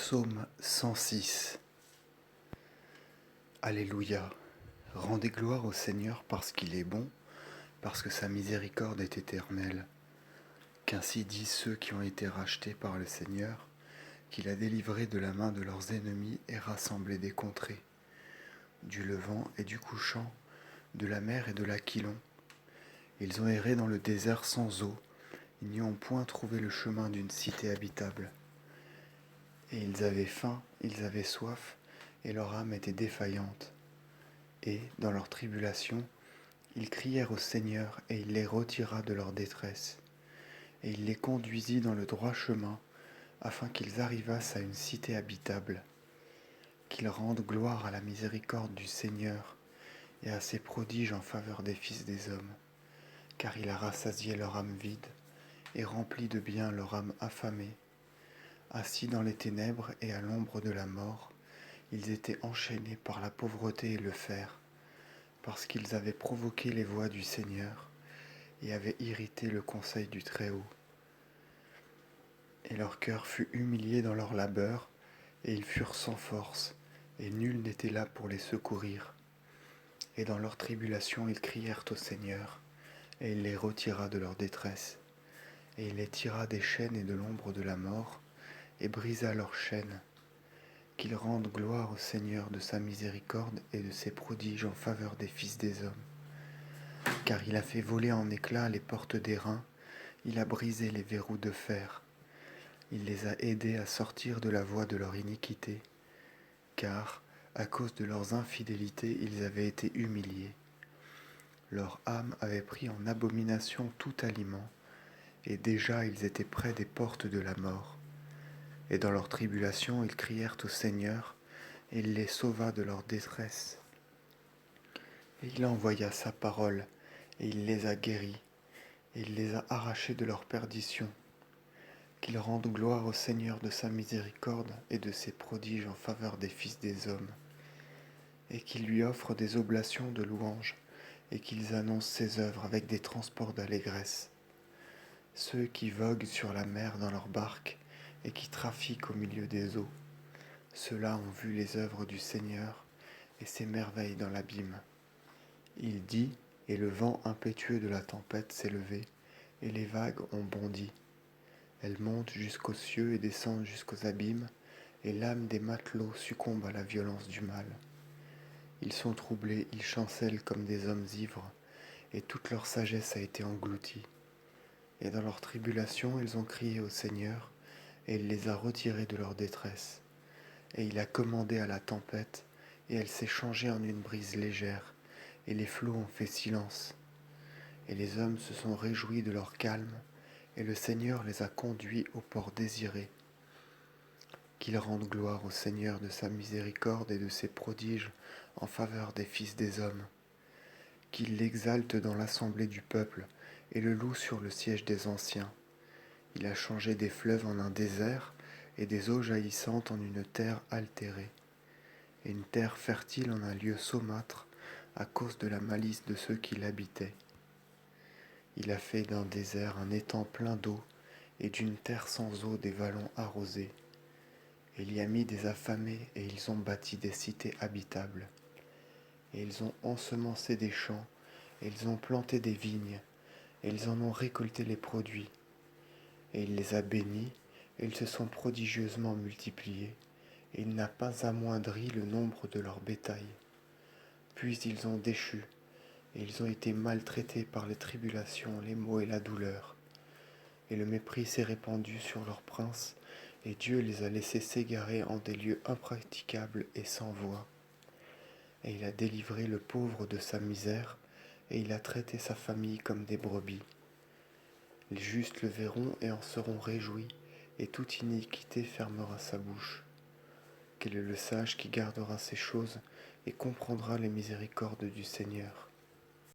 Psaume 106. Alléluia. Rendez gloire au Seigneur parce qu'il est bon, parce que sa miséricorde est éternelle. Qu'ainsi disent ceux qui ont été rachetés par le Seigneur, qu'il a délivrés de la main de leurs ennemis et rassemblés des contrées, du levant et du couchant, de la mer et de l'Aquilon. Ils ont erré dans le désert sans eau, ils n'y ont point trouvé le chemin d'une cité habitable. Et ils avaient faim, ils avaient soif, et leur âme était défaillante. Et, dans leur tribulation, ils crièrent au Seigneur, et il les retira de leur détresse. Et il les conduisit dans le droit chemin, afin qu'ils arrivassent à une cité habitable. Qu'ils rendent gloire à la miséricorde du Seigneur, et à ses prodiges en faveur des fils des hommes. Car il a rassasié leur âme vide, et rempli de bien leur âme affamée. Assis dans les ténèbres et à l'ombre de la mort, ils étaient enchaînés par la pauvreté et le fer, parce qu'ils avaient provoqué les voies du Seigneur et avaient irrité le conseil du Très-Haut. Et leur cœur fut humilié dans leur labeur, et ils furent sans force, et nul n'était là pour les secourir. Et dans leur tribulation ils crièrent au Seigneur, et il les retira de leur détresse. Et il les tira des chaînes et de l'ombre de la mort, et brisa leurs chaînes. Qu'ils rendent gloire au Seigneur de sa miséricorde et de ses prodiges en faveur des fils des hommes. Car il a fait voler en éclats les portes d'airain, il a brisé les verrous de fer. Il les a aidés à sortir de la voie de leur iniquité, car, à cause de leurs infidélités, ils avaient été humiliés. Leur âme avait pris en abomination tout aliment, et déjà ils étaient près des portes de la mort. Et dans leur tribulation, ils crièrent au Seigneur, et il les sauva de leur détresse. Et il envoya sa parole, et il les a guéris, et il les a arrachés de leur perdition. Qu'il rende gloire au Seigneur de sa miséricorde et de ses prodiges en faveur des fils des hommes, et qu'il lui offre des oblations de louanges, et qu'ils annoncent ses œuvres avec des transports d'allégresse. Ceux qui voguent sur la mer dans leurs barques, et qui trafiquent au milieu des eaux, ceux-là ont vu les œuvres du Seigneur, et ses merveilles dans l'abîme. Il dit, et le vent impétueux de la tempête s'est levé, et les vagues ont bondi. Elles montent jusqu'aux cieux et descendent jusqu'aux abîmes, et l'âme des matelots succombe à la violence du mal. Ils sont troublés, ils chancellent comme des hommes ivres, et toute leur sagesse a été engloutie. Et dans leur tribulation, ils ont crié au Seigneur, et il les a retirés de leur détresse. Et il a commandé à la tempête, et elle s'est changée en une brise légère, et les flots ont fait silence. Et les hommes se sont réjouis de leur calme, et le Seigneur les a conduits au port désiré. Qu'il rende gloire au Seigneur de sa miséricorde et de ses prodiges en faveur des fils des hommes. Qu'il l'exalte dans l'assemblée du peuple et le loue sur le siège des anciens. Il a changé des fleuves en un désert et des eaux jaillissantes en une terre altérée, et une terre fertile en un lieu saumâtre à cause de la malice de ceux qui l'habitaient. Il a fait d'un désert un étang plein d'eau, et d'une terre sans eau des vallons arrosés. Il y a mis des affamés, et ils ont bâti des cités habitables. Et ils ont ensemencé des champs, et ils ont planté des vignes, et ils en ont récolté les produits. Et il les a bénis, et ils se sont prodigieusement multipliés, et il n'a pas amoindri le nombre de leur bétail. Puis ils ont déchu, et ils ont été maltraités par les tribulations, les maux et la douleur. Et le mépris s'est répandu sur leurs princes, et Dieu les a laissés s'égarer en des lieux impraticables et sans voie. Et il a délivré le pauvre de sa misère, et il a traité sa famille comme des brebis. Les justes le verront et en seront réjouis, et toute iniquité fermera sa bouche. Quel est le sage qui gardera ces choses et comprendra les miséricordes du Seigneur?